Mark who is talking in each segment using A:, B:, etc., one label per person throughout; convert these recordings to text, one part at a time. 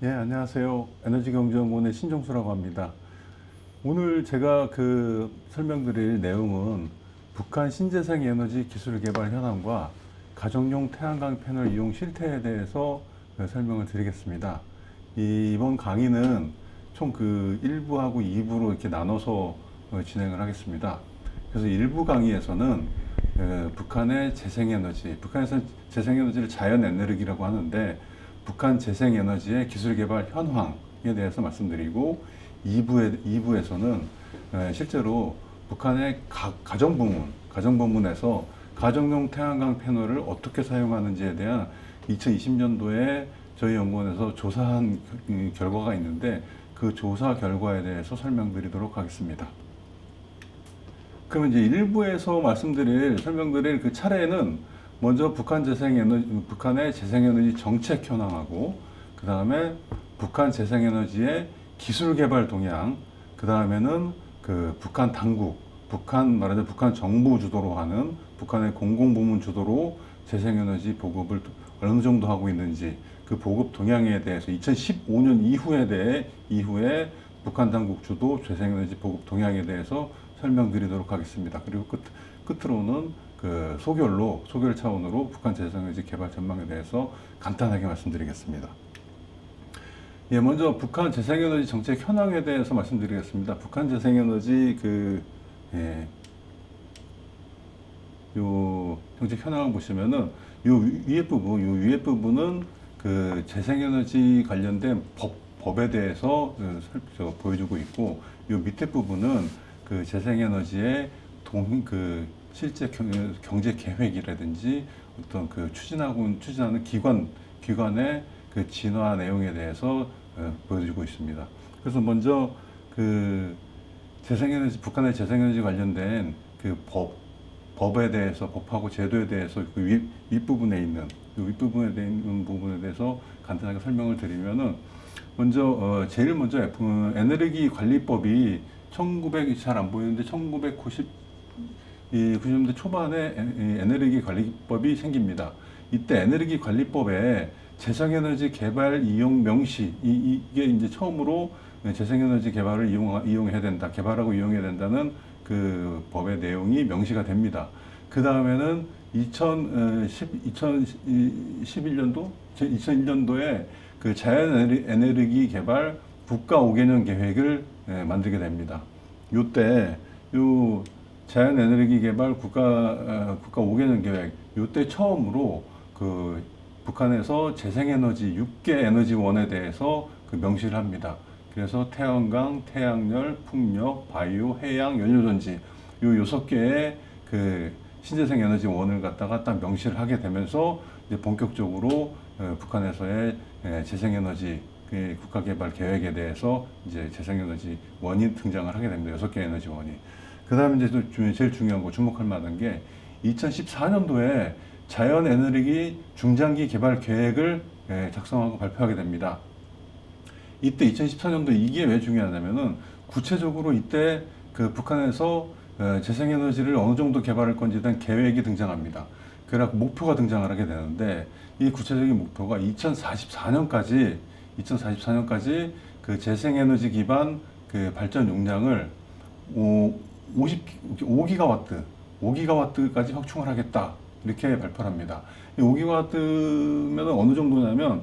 A: 예, 안녕하세요. 에너지경제연구원의 신종수라고 합니다. 오늘 제가 설명드릴 내용은 북한 신재생 에너지 기술 개발 현황과 가정용 태양광 패널 이용 실태에 대해서 설명을 드리겠습니다. 이번 강의는 총 1부하고 2부로 이렇게 나눠서 진행을 하겠습니다. 그래서 1부 강의에서는 북한의 재생에너지, 북한에서 재생에너지를 자연에너지라고 하는데 북한 재생에너지의 기술 개발 현황에 대해서 말씀드리고 2부에서는 실제로 북한의 가정부문에서 가정용 태양광 패널을 어떻게 사용하는지에 대한 2020년도에 저희 연구원에서 조사한 결과가 있는데 그 조사 결과에 대해서 설명드리도록 하겠습니다. 그러면 이제 1부에서 설명드릴 그 차례는 먼저 북한의 재생에너지 정책 현황하고, 그 다음에 북한 재생에너지의 기술 개발 동향, 그 다음에는 북한 당국, 말하자면 북한 정부 주도로 하는, 북한의 공공부문 주도로 재생에너지 보급을 어느 정도 하고 있는지, 그 보급 동향에 대해서 2015년 이후에 북한 당국 주도 재생에너지 보급 동향에 대해서 설명드리도록 하겠습니다. 그리고 끝으로는 소결 차원으로 북한 재생에너지 개발 전망에 대해서 간단하게 말씀드리겠습니다. 예, 먼저 북한 재생에너지 정책 현황에 대해서 말씀드리겠습니다. 북한 재생에너지 요 정책 현황을 보시면은 요 위에 부분은 재생에너지 관련된 법에 대해서 보여주고 있고, 요 밑에 부분은 재생에너지의 실제 경제 계획이라든지 어떤 추진하는 기관의 진화 내용에 대해서 보여주고 있습니다. 그래서 먼저 북한의 재생에너지 관련된 법에 대해서, 법하고 제도에 대해서 윗부분에 있는 부분에 대해서 간단하게 설명을 드리면은, 제일 먼저 에너지 관리법이 잘 안 보이는데 90년대 초반에 에너지 관리법이 생깁니다. 이때 에너지 관리법에 재생에너지 개발 이용 명시, 이게 이제 처음으로 재생에너지 개발을 이용해야 된다, 개발하고 이용해야 된다는 그 법의 내용이 명시가 됩니다. 그 다음에는 2001년도에 자연에너지 개발 국가 5개년 계획을 만들게 됩니다. 요때 자연에너지 개발 국가 5개년 계획, 요때 처음으로 북한에서 재생에너지 6개 에너지원에 대해서 명시를 합니다. 그래서 태양광, 태양열, 풍력, 바이오, 해양, 연료전지 요 6개의 신재생 에너지원을 갖다가 딱 명시를 하게 되면서 이제 본격적으로 북한에서의 재생에너지 국가개발 계획에 대해서 이제 재생에너지 원이 등장을 하게 됩니다. 6개 에너지원이. 그 다음에 이제 또 제일 중요한 거, 주목할 만한 게 2014년도에 자연에너지 중장기 개발 계획을 작성하고 발표하게 됩니다. 이때 2014년도 이게 왜 중요하냐면은 구체적으로 이때 북한에서 재생에너지를 어느 정도 개발할 건지에 대한 계획이 등장합니다. 그래서 목표가 등장을 하게 되는데, 이 구체적인 목표가 2044년까지 재생에너지 기반 발전 용량을 5기가와트까지 확충을 하겠다, 이렇게 발표를 합니다. 5기가와트면 어느 정도냐면,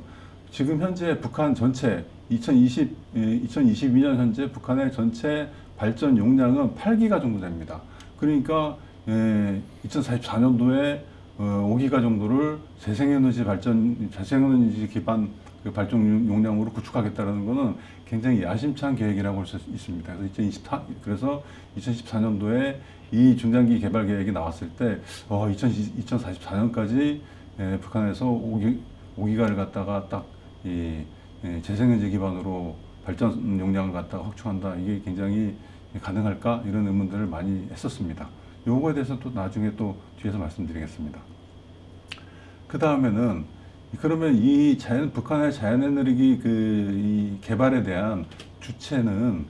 A: 지금 현재 북한 전체 2022년 현재 북한의 전체 발전 용량은 8기가 정도 됩니다. 그러니까 2044년도에 5기가 정도를 재생에너지 기반 발전 용량으로 구축하겠다는 것은 굉장히 야심찬 계획이라고 할 수 있습니다. 그래서 2014년도에 이 중장기 개발 계획이 나왔을 때 2044년까지 북한에서 5기가를 갖다가 딱 재생에너지 기반으로 발전 용량을 갖다가 확충한다, 이게 굉장히 가능할까, 이런 의문들을 많이 했었습니다. 요거에 대해서 또 나중에 또 뒤에서 말씀드리겠습니다. 그 다음에는 그러면 북한의 자연에너지 이 개발에 대한 주체는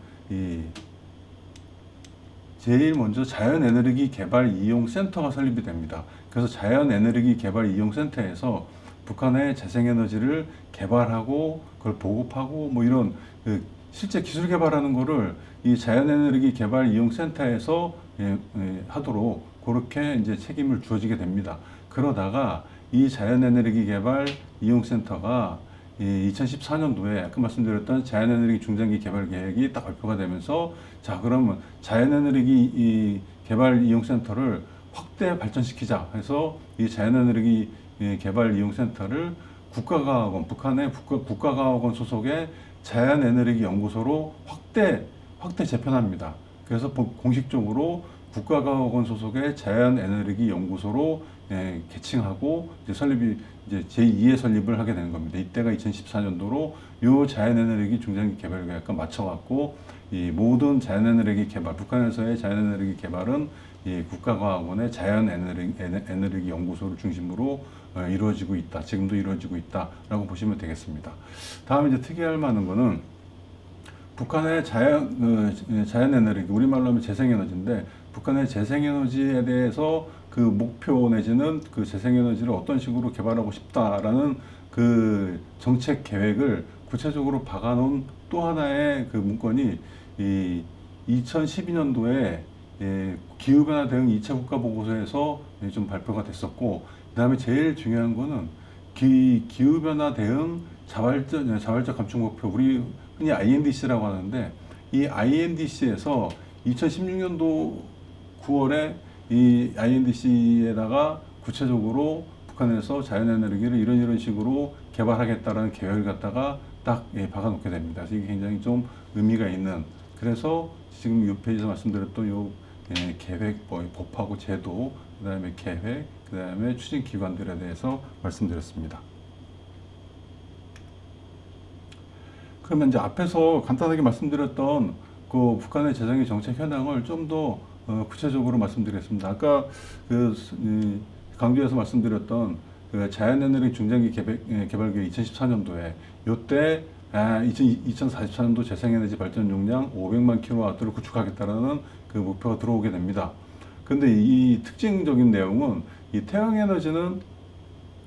A: 제일 먼저 자연에너지 개발 이용 센터가 설립이 됩니다. 그래서 자연에너지 개발 이용 센터에서 북한의 재생에너지를 개발하고 그걸 보급하고 뭐 이런 실제 기술 개발하는 거를 이 자연에너지 개발 이용센터에서 하도록 그렇게 이제 책임을 주어지게 됩니다. 그러다가 이 자연에너지 개발 이용센터가 2014년도에 아까 말씀드렸던 자연에너지 중장기 개발 계획이 딱 발표가 되면서 자 그러면 자연에너지 개발 이용센터를 확대 발전시키자 해서 이 자연에너지 개발 이용센터를 국가과학원, 북한의 국가과학원 소속의 자연에너지 연구소로 확대 재편합니다. 그래서 공식적으로 국가과학원 소속의 자연에너지 연구소로 개칭하고 이제 설립이 이제 제2의 설립을 하게 되는 겁니다. 이때가 2014년도로 요 자연에너지 중장기 개발 계획과 맞춰갖고 이 모든 자연에너지 개발, 북한에서의 자연에너지 개발은 이 국가과학원의 자연에너지 연구소를 중심으로 이루어지고 있다. 지금도 이루어지고 있다라고 보시면 되겠습니다. 다음 이제 특이할 만한 거는 북한의 자연에너지, 우리말로 하면 재생에너지인데 북한의 재생에너지에 대해서 그 목표 내지는 그 재생에너지를 어떤 식으로 개발하고 싶다라는 그 정책 계획을 구체적으로 박아놓은 또 하나의 그 문건이 이 2012년도에 기후변화 대응 2차 국가보고서에서 좀 발표가 됐었고, 그 다음에 제일 중요한 거는 기후변화 대응 자발적 감축 목표, 우리 흔히 INDC라고 하는데, 이 INDC에서 2016년도 9월에 이 INDC에다가 구체적으로 북한에서 자연에너지를 이런 식으로 개발하겠다라는 계획을 갖다가 딱 박아놓게 됩니다. 그래서 이게 굉장히 좀 의미가 있는, 그래서 지금 이 페이지에서 말씀드렸던 요 계획, 법하고 제도, 그 다음에 계획, 그 다음에 추진기관들에 대해서 말씀드렸습니다. 그러면 이제 앞에서 간단하게 말씀드렸던 그 북한의 재정의 정책 현황을 좀 더 구체적으로 말씀드리겠습니다. 아까 강조해서 말씀드렸던 그 자연에너지 중장기 개발 계획 2014년도에 요때 2044년도 재생에너지 발전 용량 500만 킬로와트를 구축하겠다라는 그 목표가 들어오게 됩니다. 근데 이 특징적인 내용은 이 태양에너지는,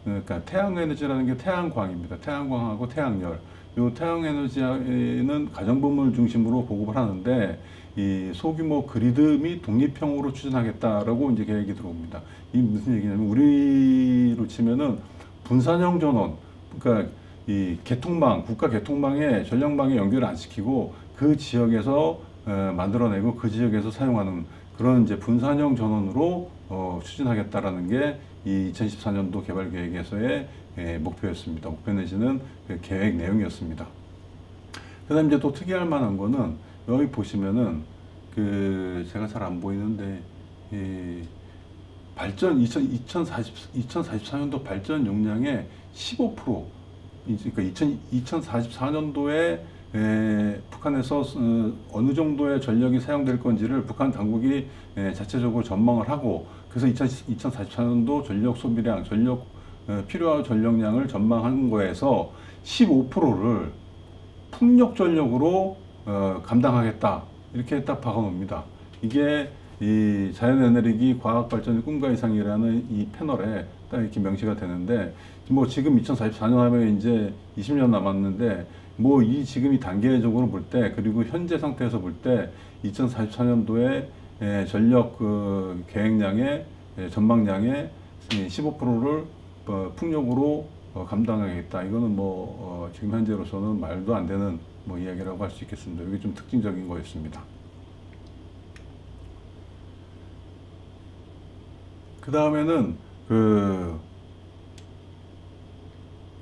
A: 그러니까 태양에너지라는 게 태양광입니다. 태양광하고 태양열. 요 태양에너지는 가정부문을 중심으로 보급을 하는데 이 소규모 그리드 및 독립형으로 추진하겠다라고 이제 계획이 들어옵니다. 이 무슨 얘기냐면 우리로 치면은 분산형 전원, 그러니까 이 개통망, 국가 개통망에 전력망에 연결을 안 시키고 그 지역에서 만들어내고 그 지역에서 사용하는 그런 이제 분산형 전원으로 추진하겠다라는 게 이 2014년도 개발 계획에서의 목표였습니다. 목표 내지는 그 계획 내용이었습니다. 그 다음에 이제 또 특이할 만한 거는 여기 보시면은 제가 잘 안 보이는데 발전 2044년도 발전 용량의 15%, 그러니까 2044년도에 북한에서 어느 정도의 전력이 사용될 건지를 북한 당국이 자체적으로 전망을 하고, 그래서 2044년도 전력 소비량, 필요한 전력량을 전망한 거에서 15%를 풍력 전력으로 감당하겠다, 이렇게 딱 박아놓습니다. 이게 이 자연에너지 과학발전의 꿈과 이상이라는 이 패널에 딱 이렇게 명시가 되는데, 뭐 지금 2044년 하면 이제 20년 남았는데, 뭐 이 지금 이 단계적으로 볼 때, 그리고 현재 상태에서 볼 때 2044년도에 전력 계획량의 전망량의 15%를 풍력으로 감당하겠다. 이거는 지금 현재로서는 말도 안 되는 이야기라고 할 수 있겠습니다. 이게 좀 특징적인 거였습니다. 그 다음에는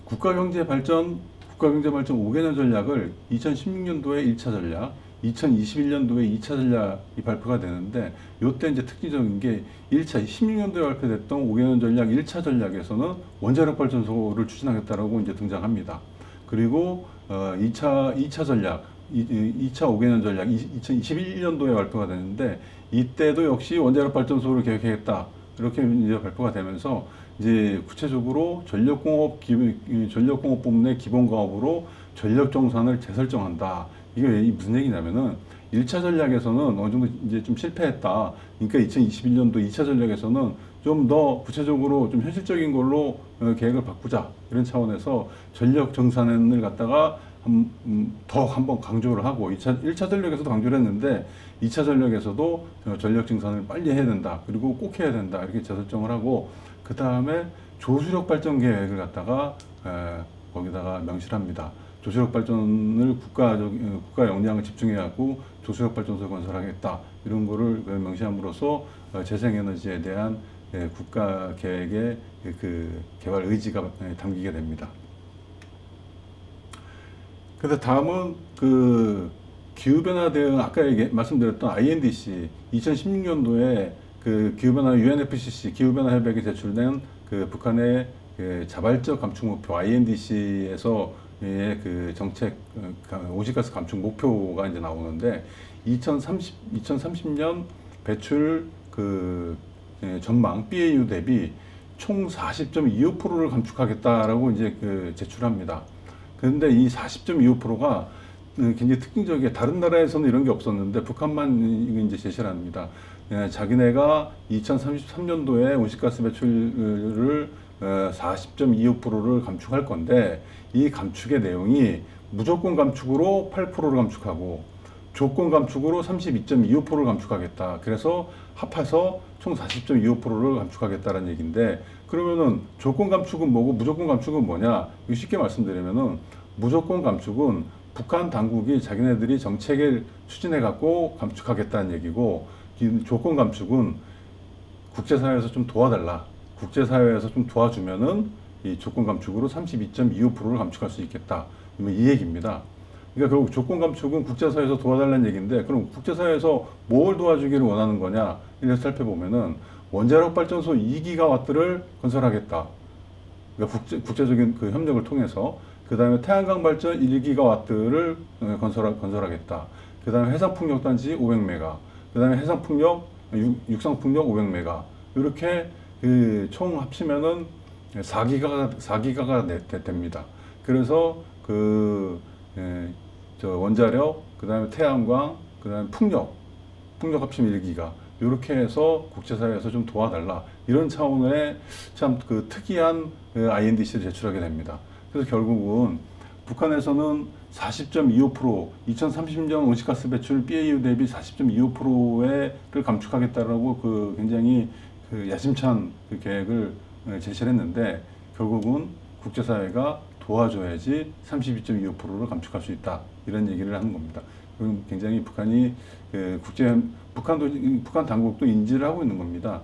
A: 국가경제발전 5개년 전략을 2016년도에 1차 전략, 2021년도에 2차 전략이 발표가 되는데, 요때 이제 특징적인 게 16년도에 발표됐던 5개년 전략 1차 전략에서는 원자력 발전소를 추진하겠다라고 이제 등장합니다. 그리고 2차 전략, 2차 5개년 전략 2021년도에 발표가 되는데, 이때도 역시 원자력 발전소를 계획하겠다, 이렇게 이제 발표가 되면서 이제 구체적으로 전력공업부문의 기본과업으로 전력정산을 재설정한다. 이게 무슨 얘기냐면은 1차 전략에서는 어느 정도 이제 좀 실패했다. 그러니까 2021년도 2차 전략에서는 좀 더 구체적으로 좀 현실적인 걸로 계획을 바꾸자. 이런 차원에서 전력 정산을 갖다가 더 한번 강조를 하고 1차 전략에서도 강조를 했는데 2차 전략에서도 전력 증산을 빨리 해야 된다. 그리고 꼭 해야 된다. 이렇게 재설정을 하고 그 다음에 조수력 발전 계획을 갖다가 거기다가 명시를 합니다. 조수력 발전을 국가 역량을 집중해 갖고 조수력 발전소 건설하겠다. 이런 거를 명시함으로써 재생에너지에 대한 국가 계획의 그 개발 의지가 담기게 됩니다. 그래서 다음은 그 기후변화 대응, 아까 말씀드렸던 INDC 2016년도에 그 기후변화 UNFCCC 기후변화 협약에 제출된 그 북한의 그 자발적 감축 목표 INDC에서의 그 정책 온실가스 감축 목표가 이제 나오는데 2030년 배출 그 전망 BAU 대비 총 40.25%를 감축하겠다라고 이제 그 제출합니다. 그런데 이 40.25%가 굉장히 특징적이게 다른 나라에서는 이런 게 없었는데 북한만 이제 제시를 합니다. 자기네가 2033년도에 온실가스 배출을 40.25%를 감축할 건데 이 감축의 내용이 무조건 감축으로 8%를 감축하고 조건 감축으로 32.25%를 감축하겠다. 그래서 합해서 총 40.25%를 감축하겠다는 얘기인데 그러면은 조건 감축은 뭐고 무조건 감축은 뭐냐? 쉽게 말씀드리면은 무조건 감축은 북한 당국이 자기네들이 정책을 추진해 갖고 감축하겠다는 얘기고 조건 감축은 국제사회에서 좀 도와달라. 국제사회에서 좀 도와주면은 이 조건 감축으로 32.25%를 감축할 수 있겠다. 이 얘기입니다. 그러니까 결국 조건 감축은 국제사회에서 도와달라는 얘기인데 그럼 국제사회에서 뭘 도와주기를 원하는 거냐? 이를 살펴보면은 원자력 발전소 2기가와트를 건설하겠다. 그러니까 국제적인 그 협력을 통해서 그 다음에 태양광 발전 1기가와트를 건설하겠다. 그 다음에 해상풍력 단지 500메가, 그 다음에 해상풍력, 육상풍력 500메가 이렇게 그 총 합치면은 4기가가 됩니다. 그래서 저 원자력, 그 다음에 태양광, 그 다음에 풍력 합치면 1기가 이렇게 해서 국제사회에서 좀 도와달라 이런 차원의 참 그 특이한 INDC를 제출하게 됩니다. 그래서 결국은 북한에서는 40.25% 2030년 온실가스 배출 BAU 대비 40.25%를 감축하겠다라고 그 굉장히 그 야심찬 그 계획을 제시를 했는데 결국은 국제사회가 도와줘야지 32.25%를 감축할 수 있다 이런 얘기를 하는 겁니다. 그럼 굉장히 북한이 북한 당국도 인지를 하고 있는 겁니다.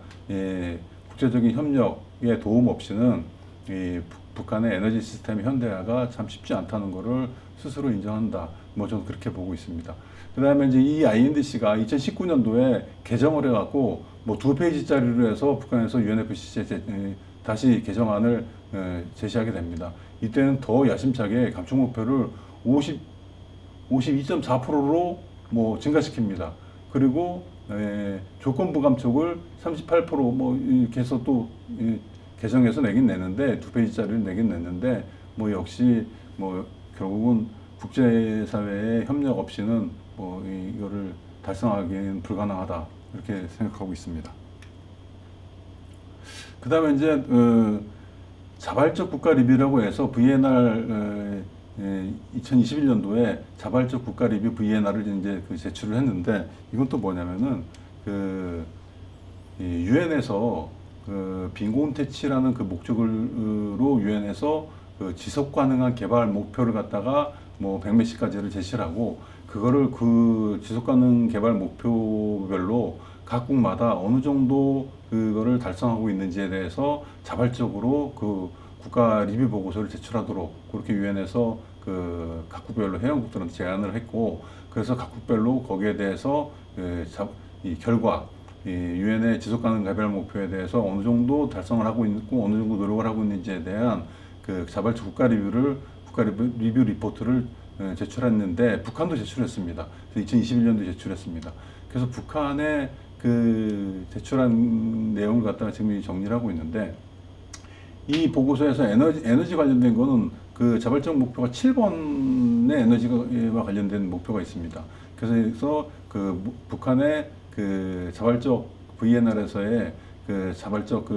A: 국제적인 협력의 도움 없이는 북한의 에너지 시스템 현대화가 참 쉽지 않다는 것을 스스로 인정한다. 뭐 저는 그렇게 보고 있습니다. 그 다음에 이제 이 INDC가 2019년도에 개정을 해갖고 뭐 2페이지짜리로 해서 북한에서 UNFCC에 다시 개정안을 제시하게 됩니다. 이때는 더 야심차게 감축 목표를 52.4%로 뭐 증가시킵니다. 그리고 조건부 감축을 38%뭐 이렇게 해서 또 개정해서 내긴 내는데 2페이지짜리를 내긴 냈는데 뭐 역시 뭐 결국은 국제사회의 협력 없이는 뭐 이거를 달성하기는 불가능하다 이렇게 생각하고 있습니다. 그 다음에 이제 자발적 국가 리뷰라고 해서 VNR 2021년도에 자발적 국가 리뷰 VNR을 이제 제출을 했는데 이건 또 뭐냐면은 유엔에서 빈곤 퇴치라는 그 목적으로 유엔에서 지속 가능한 개발 목표를 갖다가 뭐 100몇십 가지를 제시를 하고 그거를 그 지속 가능 개발 목표별로 각국마다 어느 정도 그거를 달성하고 있는지에 대해서 자발적으로 그 국가 리뷰 보고서를 제출하도록 그렇게 유엔에서 그 각국별로 회원국들한테 제안을 했고 그래서 각국별로 거기에 대해서 이 결과 유엔의 지속가능 개발 목표에 대해서 어느 정도 달성을 하고 있고 어느 정도 노력을 하고 있는지에 대한 그 자발적 국가 리뷰 리포트를 제출했는데 북한도 제출했습니다. 2021년도 제출했습니다. 그래서 북한의 그 제출한 내용을 갖다가 지금 정리를 하고 있는데 이 보고서에서 에너지 관련된 거는 그 자발적 목표가 7번의 에너지와 관련된 목표가 있습니다. 그래서 북한의 자발적 VNR에서의 자발적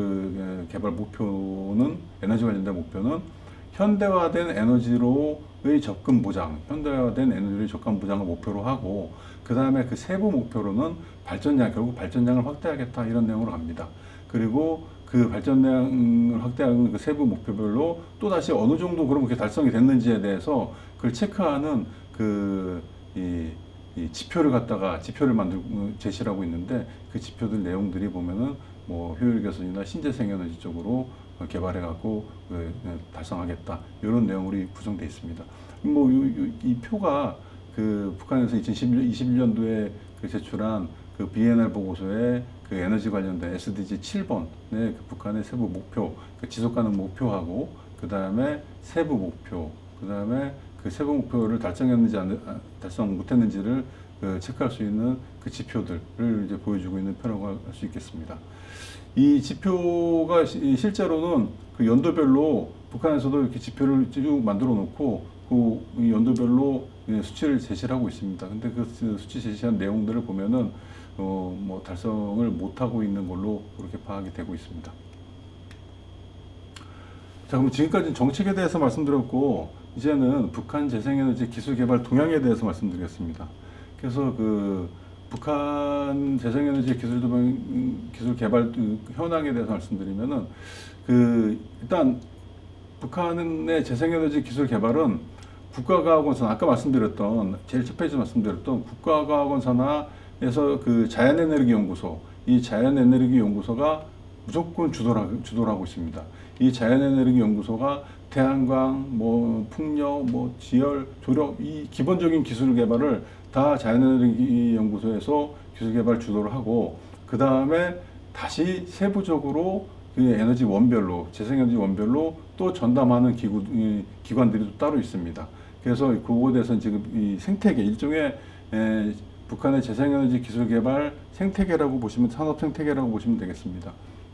A: 개발 목표는, 에너지 관련된 목표는 현대화된 에너지로의 접근 보장, 현대화된 에너지로의 접근 보장을 목표로 하고, 그 다음에 그 세부 목표로는 결국 발전량을 확대하겠다, 이런 내용으로 갑니다. 그리고 그 발전량을 확대하는 그 세부 목표별로 또 다시 어느 정도 그럼 그게 달성이 됐는지에 대해서 그걸 체크하는 이 지표를 만들고 제시를 하고 있는데, 그 지표들 내용들이 보면은 뭐 효율 개선이나 신재생 에너지 쪽으로 개발해 갖고 달성하겠다, 이런 내용으로 구성되어 있습니다. 뭐 이 표가 북한에서 2021년도에 제출한 BNR 보고서의 에너지 관련된 SDG 7번의 북한의 세부 목표, 지속 가능 목표하고, 그 다음에 세부 목표, 그 다음에 세부 목표를 달성했는지 달성 못했는지를 체크할 수 있는 지표들을 이제 보여주고 있는 표라고 할 수 있겠습니다. 이 지표가 실제로는 연도별로 북한에서도 이렇게 지표를 쭉 만들어 놓고 이 연도별로 수치를 제시를 하고 있습니다. 근데 수치 제시한 내용들을 보면은 뭐 달성을 못하고 있는 걸로 그렇게 파악이 되고 있습니다. 자, 그럼 지금까지 정책에 대해서 말씀드렸고, 이제는 북한 재생에너지 기술 개발 동향에 대해서 말씀드리겠습니다. 그래서 북한 재생에너지 기술 개발 현황에 대해서 말씀드리면은, 일단 북한의 재생에너지 기술 개발은 국가과학원산하, 아까 말씀드렸던 제일 첫 페이지 말씀드렸던 국가과학원산하에서 자연에너지 연구소, 이 자연에너지 연구소가 무조건 주도를 하고 있습니다. 이 자연에너지 연구소가 태양광, 뭐 풍력, 뭐 지열, 조력, 이 기본적인 기술 개발을 다 자연에너지 연구소에서 기술 개발 주도를 하고, 그 다음에 다시 세부적으로 에너지 원별로, 재생에너지 원별로 또 전담하는 기관들이 또 따로 있습니다. 그래서 그거에 대해서는 지금 이 생태계, 일종의 북한의 재생에너지 기술 개발 생태계라고 보시면, 산업 생태계라고 보시면 되겠습니다.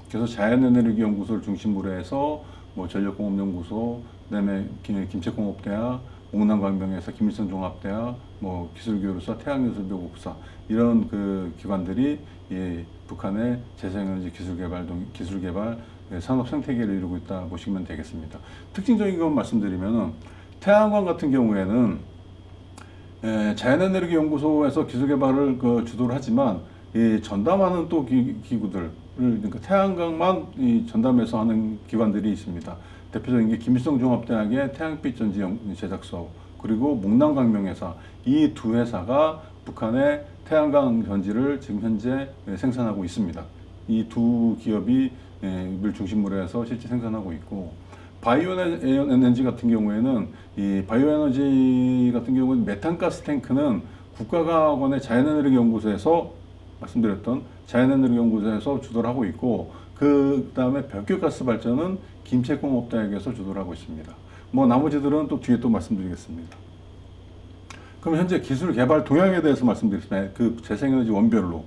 A: 그래서 자연에너지 연구소를 중심으로 해서 뭐 전력공업연구소, 그다음에 김책공업대학, 옥남광명에서 김일성종합대학, 뭐 기술교류사, 태양예술교국사, 이런 기관들이 북한의 재생에너지 기술 개발 산업 생태계를 이루고 있다 보시면 되겠습니다. 특징적인 것 말씀드리면은, 태양광 같은 경우에는 자연에너지 연구소에서 기술 개발을 주도를 하지만, 전담하는 또 기구들, 그러니까 태양광만 전담해서 하는 기관들이 있습니다. 대표적인 게 김일성종합대학의 태양빛 전지 제작 사업, 그리고 목남광명회사, 이 두 회사가 북한의 태양광 전지를 지금 현재 생산하고 있습니다. 이 두 기업이 을 중심으로 해서 실제 생산하고 있고, 바이오에너지 같은 경우에는, 메탄가스 탱크는 국가과학원의 자연에너지 연구소에서 말씀드렸던 자연에너지 연구소에서 주도를 하고 있고, 그 다음에 변기가스 발전은 김책공업대학에서 주도를 하고 있습니다. 뭐 나머지들은 또 뒤에 또 말씀드리겠습니다. 그럼 현재 기술 개발 동향에 대해서 말씀드리겠습니다. 재생에너지 원별로.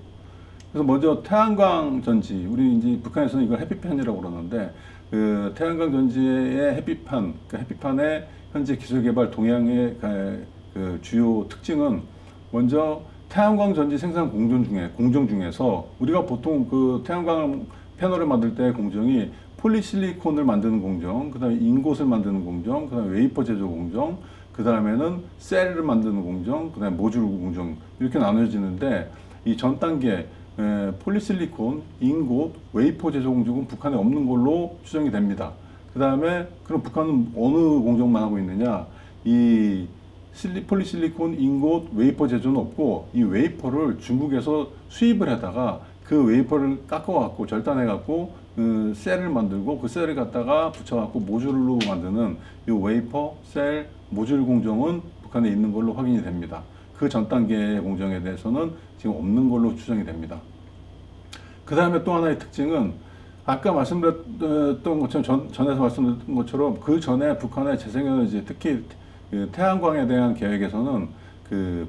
A: 그래서 먼저 태양광 전지, 우리 이제 북한에서는 이걸 햇빛판이라고 그러는데, 태양광 전지의 햇빛판의 현재 기술 개발 동향의 주요 특징은, 먼저 태양광 전지 생산 공정 중에서 우리가 보통 태양광 패널을 만들 때 공정이 폴리실리콘을 만드는 공정, 그 다음에 인곳을 만드는 공정, 그 다음에 웨이퍼 제조 공정, 그 다음에는 셀을 만드는 공정, 그 다음에 모듈 공정, 이렇게 나눠지는데, 이 전 단계 폴리실리콘, 인곳, 웨이퍼 제조 공정은 북한에 없는 걸로 추정이 됩니다. 그 다음에 그럼 북한은 어느 공정만 하고 있느냐? 이 폴리실리콘, 인곳, 웨이퍼 제조는 없고, 이 웨이퍼를 중국에서 수입을 하다가 그 웨이퍼를 깎아갖고 절단해갖고 셀을 만들고, 그 셀을 갖다가 붙여갖고 모듈로 만드는 이 웨이퍼, 셀, 모듈 공정은 북한에 있는 걸로 확인이 됩니다. 그 전 단계의 공정에 대해서는 지금 없는 걸로 추정이 됩니다. 그 다음에 또 하나의 특징은, 아까 말씀드렸던 것처럼, 전에서 말씀드렸던 것처럼, 그 전에 북한의 재생에너지, 특히 태양광에 대한 계획에서는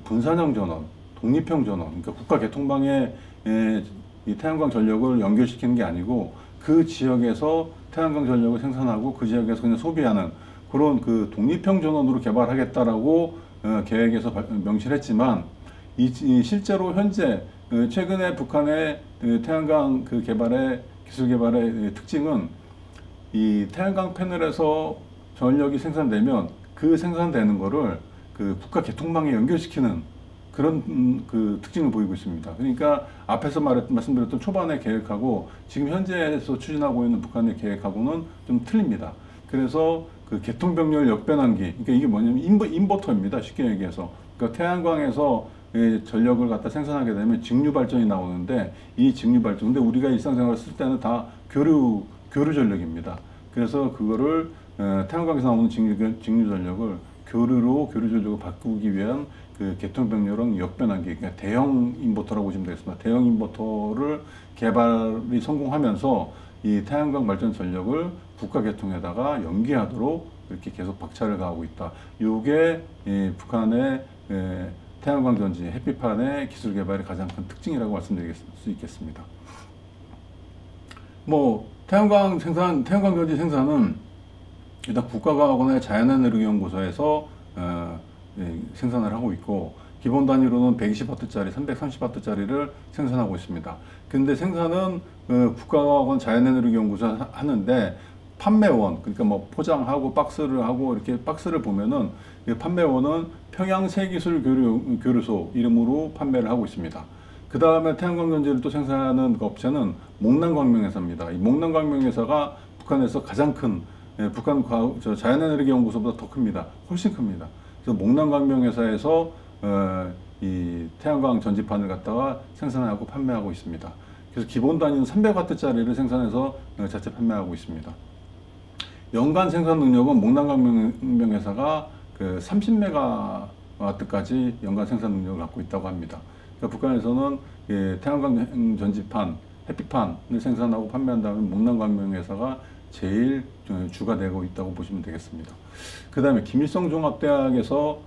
A: 분산형 전원, 독립형 전원, 그러니까 국가 개통망에 이 태양광 전력을 연결시키는 게 아니고, 그 지역에서 태양광 전력을 생산하고 그 지역에서 그냥 소비하는 그런 독립형 전원으로 개발하겠다라고 계획에서 명시를 했지만, 실제로 현재 최근에 북한의 태양광 개발의 기술 개발의 특징은 이 태양광 패널에서 전력이 생산되면 그 생산되는 거를 그 국가 개통망에 연결시키는 그런 그 특징을 보이고 있습니다. 그러니까 앞에서 말씀드렸던 초반의 계획하고 지금 현재에서 추진하고 있는 북한의 계획하고는 좀 틀립니다. 그래서 그 개통병렬 역변환기, 그러니까 이게 뭐냐면 인버터입니다. 쉽게 얘기해서. 그러니까 태양광에서 전력을 갖다 생산하게 되면 직류 발전이 나오는데 이 직류 발전, 근데 우리가 일상생활을 쓸 때는 다 교류 전력입니다. 그래서 그거를 태양광에서 나오는 직류 전력을 교류 전력을 바꾸기 위한 그 개통병렬형 역변환기, 그러니까 대형 인버터라고 보시면 되겠습니다. 대형 인버터를 개발이 성공하면서 이 태양광 발전 전력을 국가 개통에다가 연계하도록 이렇게 계속 박차를 가하고 있다. 이게 북한의 태양광 전지, 햇빛판의 기술 개발의 가장 큰 특징이라고 말씀드릴 수 있겠습니다. 뭐 태양광 전지 생산은 일단 국가과학원의 자연에너지연구소에서 생산을 하고 있고, 기본 단위로는 120W짜리, 330W짜리를 생산하고 있습니다. 근데 생산은 국가과학원 자연에너지연구소 하는데, 판매원, 그러니까 뭐 포장하고 박스를 하고 이렇게 박스를 보면은 판매원은 평양새기술교류소 이름으로 판매를 하고 있습니다. 그 다음에 태양광 전지를 또 생산하는 그 업체는 목난광명회사입니다. 이 목난광명회사가 북한에서 가장 큰, 북한 자연에너지 연구소보다 더 큽니다. 훨씬 큽니다. 그래서 목난광명회사에서 이 태양광 전지판을 갖다가 생산하고 판매하고 있습니다. 그래서 기본 단위는 300W짜리를 생산해서 자체 판매하고 있습니다. 연간 생산 능력은 목난광명회사가 그 30메가와트까지 연간 생산 능력을 갖고 있다고 합니다. 그러니까 북한에서는 태양광 전지판, 햇빛판을 생산하고 판매한다면 목난광명회사가 제일 주가 되고 있다고 보시면 되겠습니다. 그 다음에 김일성 종합대학에서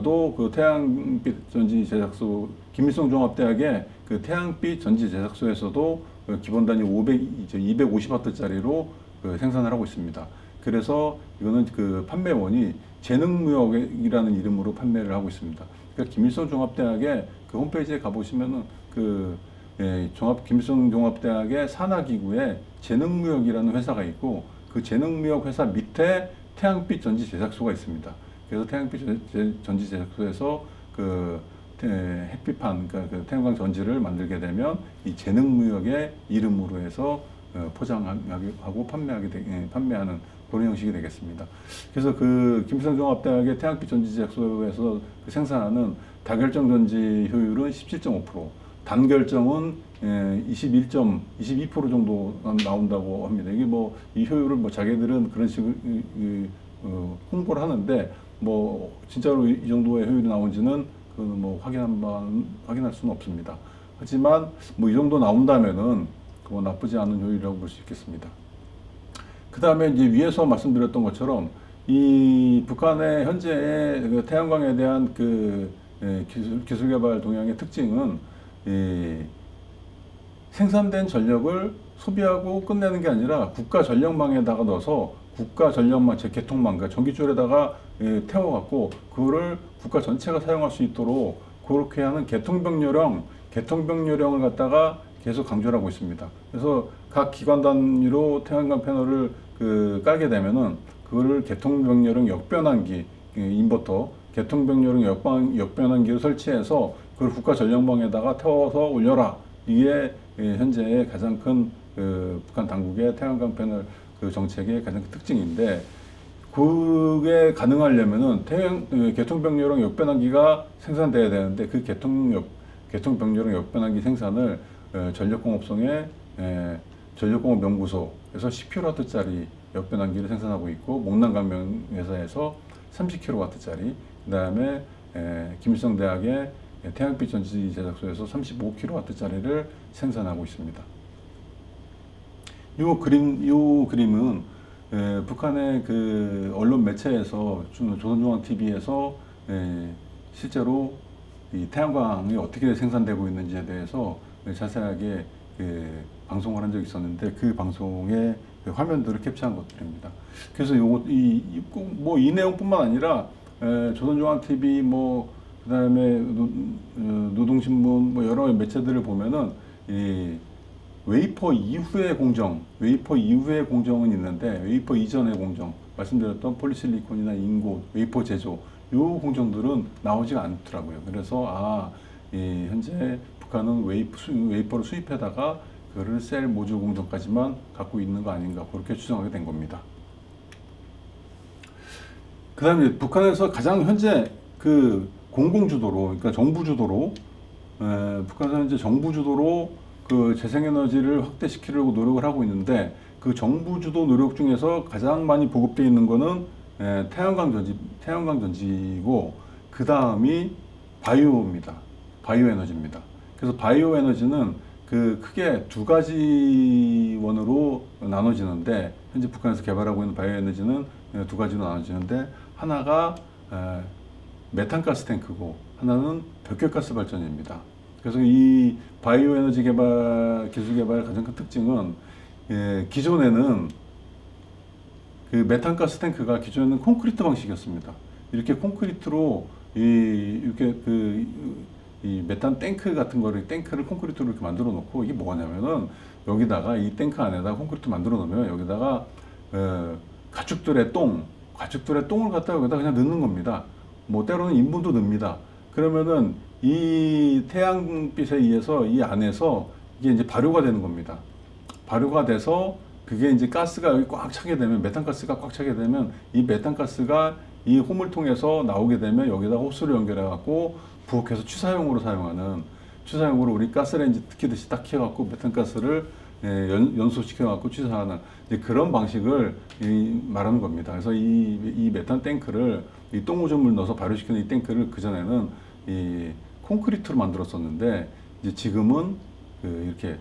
A: 도 그 태양빛 전지 제작소, 김일성 종합대학의 그 태양빛 전지 제작소에서도 기본 단위 250W짜리로 생산을 하고 있습니다. 그래서 이거는 그 판매원이 재능무역이라는 이름으로 판매를 하고 있습니다. 그러니까 김일성 종합대학의 그 홈페이지에 가보시면은 김일성 종합대학의 산하기구에 재능무역이라는 회사가 있고, 그 재능무역 회사 밑에 태양빛 전지 제작소가 있습니다. 그래서 태양빛 전지 제작소에서 그 햇빛판, 그러니까 그 태양광 전지를 만들게 되면 이 재능무역의 이름으로 해서 포장하고 판매하는 그런 형식이 되겠습니다. 그래서 그 김일성 종합대학의 태양빛 전지 제작소에서 생산하는 다결정 전지 효율은 17.5%, 단결정은 22% 정도 나온다고 합니다. 이게 뭐 이 효율을 뭐 자기들은 그런 식으로 홍보를 하는데, 뭐 진짜로 이 정도의 효율이 나온지는 뭐 확인할 수는 없습니다. 하지만 뭐 이 정도 나온다면은 뭐 나쁘지 않은 효율이라고 볼 수 있겠습니다. 그 다음에 이제 위에서 말씀드렸던 것처럼 이 북한의 현재의 그 태양광에 대한 그 기술 개발 동향의 특징은 생산된 전력을 소비하고 끝내는 게 아니라 국가 전력망에다가 넣어서 국가 전력망, 개통망, 그러니까 전기줄에다가 태워갖고 그거를 국가 전체가 사용할 수 있도록 그렇게 하는 개통병렬형을 갖다가 계속 강조를 하고 있습니다. 그래서 각 기관 단위로 태양광 패널을 깔게 되면은 그거를 개통병렬형 역변환기, 인버터, 개통병렬형 역변환기를 설치해서 그걸 국가 전력망에다가 태워서 올려라. 이게 현재의 가장 큰 북한 당국의 태양광 패널 정책의 가장 큰 특징인데, 그게 가능하려면은 개통병렬형 역변환기가 생산돼야 되는데, 그 개통병렬형 역변환기 생산을 전력공업성의 전력공업연구소에서 10kW짜리 역변환기를 생산하고 있고, 목난광명회사에서 30kW짜리, 그 다음에 김일성대학의 태양빛 전지 제작소에서 35kW짜리를 생산하고 있습니다. 요 그림은 북한의 그 언론 매체에서 조선중앙TV에서 실제로 이 태양광이 어떻게 생산되고 있는지에 대해서 자세하게 방송을 한 적이 있었는데, 그 방송의 화면들을 캡처한 것들입니다. 그래서 이 내용뿐만 아니라 조선중앙TV, 뭐 그다음에 노동신문 뭐 여러 매체들을 보면은 이 웨이퍼 이후의 공정, 웨이퍼 이후의 공정은 있는데 웨이퍼 이전의 공정, 말씀드렸던 폴리실리콘이나 인고, 웨이퍼 제조, 요 공정들은 나오지가 않더라고요. 그래서 현재 북한은 웨이퍼를 수입해다가 그거를 셀 모듈 공정까지만 갖고 있는 거 아닌가 그렇게 추정하게 된 겁니다. 그 다음에 북한에서 가장 현재 그 공공주도로, 그러니까 정부주도로, 북한에서 현재 정부주도로 그 재생에너지를 확대시키려고 노력을 하고 있는데 그 정부주도 노력 중에서 가장 많이 보급되어 있는 거는 태양광 전지고 그 다음이 바이오입니다. 바이오 에너지입니다. 그래서 바이오 에너지는 그 크게 두 가지 원으로 나눠지는데 현재 북한에서 개발하고 있는 바이오 에너지는 두 가지로 나눠지는데 하나가 메탄가스 탱크고 하나는 벽결가스 발전입니다. 그래서 이 바이오 에너지 기술 개발의 가장 큰 특징은 기존에는 그 메탄가스 탱크가 기존에는 콘크리트 방식이었습니다. 이렇게 콘크리트로 이 메탄 탱크 같은 거를 탱크를 콘크리트로 이렇게 만들어 놓고 이게 뭐냐면은 여기다가 이 탱크 안에다가 콘크리트 만들어 놓으면 여기다가 가축들의 똥을 갖다가 여기다 그냥 넣는 겁니다. 뭐 때로는 인분도 넣습니다. 그러면은 이 태양빛에 의해서 이 안에서 이게 이제 발효가 되는 겁니다. 발효가 돼서 그게 이제 가스가 여기 꽉 차게 되면 메탄가스가 꽉 차게 되면 이 메탄가스가 이 홈을 통해서 나오게 되면 여기다 호스를 연결해 갖고 부엌에서 취사용으로 사용하는 취사용으로 우리 가스레인지 튀기듯이 딱 켜갖고 메탄가스를 연소시켜 갖고 취사하는 그런 방식을 말하는 겁니다. 그래서 이 메탄 탱크를 이 똥오줌을 넣어서 발효시키는 이 탱크를 그 전에는 이 콘크리트로 만들었었는데 이제 지금은 이렇게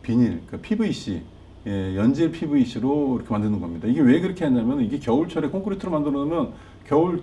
A: 비닐, PVC 연질 PVC로 이렇게 만드는 겁니다. 이게 왜 그렇게 했냐면 이게 겨울철에 콘크리트로 만들어 놓으면 겨울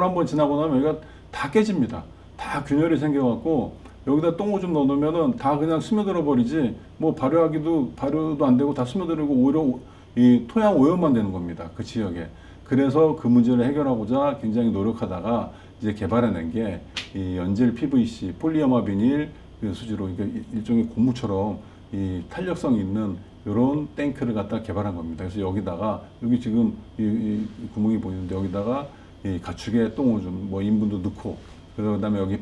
A: 한번 지나고 나면 여기가 다 깨집니다. 다 균열이 생겨갖고 여기다 똥오줌 넣어놓으면은 다 그냥 스며들어 버리지 뭐 발효도 안 되고 다 스며들고 오히려 이 토양 오염만 되는 겁니다. 그 지역에. 그래서 그 문제를 해결하고자 굉장히 노력하다가 이제 개발해낸 게 이 연질 PVC, 폴리어마 비닐 수지로 그러니까 일종의 고무처럼 이 탄력성 있는 이런 탱크를 갖다 개발한 겁니다. 그래서 여기다가 여기 지금 이 구멍이 보이는데 여기다가 이 가축의 똥오줌 뭐 인분도 넣고 그다음에 여기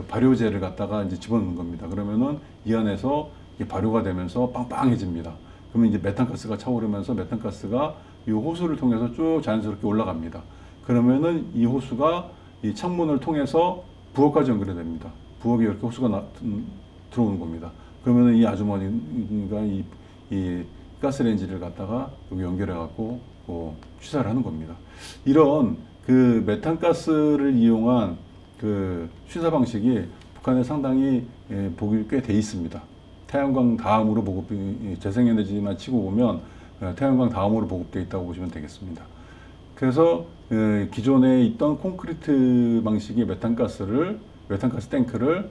A: 발효제를 갖다가 이제 집어넣는 겁니다. 그러면은 이 안에서 이게 발효가 되면서 빵빵해집니다. 그러면 이제 메탄가스가 차오르면서 메탄가스가 이 호수를 통해서 쭉 자연스럽게 올라갑니다. 그러면은 이 호수가 이 창문을 통해서 부엌까지 연결이 됩니다. 부엌에 이렇게 호수가 들어오는 겁니다. 그러면은 이 아주머니가 이 가스레인지를 갖다가 여기 연결해 갖고 취사를 하는 겁니다. 이런 그 메탄가스를 이용한 그 취사 방식이 북한에 상당히 보급이 꽤 돼 있습니다. 태양광 다음으로 재생에너지만 치고 보면 태양광 다음으로 보급되어 있다고 보시면 되겠습니다. 그래서 기존에 있던 콘크리트 방식의 메탄가스 탱크를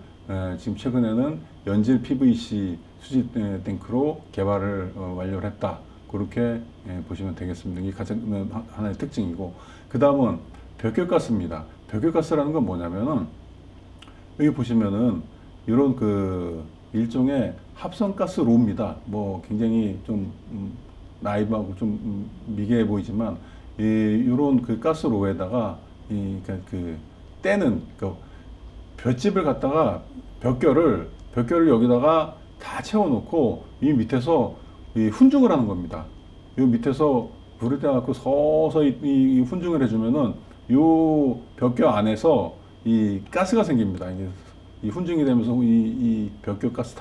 A: 지금 최근에는 연질 PVC 수지 탱크로 개발을 완료를 했다. 그렇게 보시면 되겠습니다. 이게 가장 하나의 특징이고 그 다음은 벽결가스입니다. 벽결가스라는 건 뭐냐면은 여기 보시면은 이런 그 일종의 합성가스로입니다. 뭐 굉장히 좀 나이브하고 좀 미개해 보이지만 이런 그 가스로에다가 그 때는 그 볏짚을 갖다가 벽결을 여기다가 다 채워놓고 이 밑에서 훈증을 하는 겁니다. 이 밑에서 불을 떼갖고 서서히 이 훈증을 해주면은 요 벽결 안에서 이 가스가 생깁니다. 이제 이 훈증이 되면서 이 벽결 가스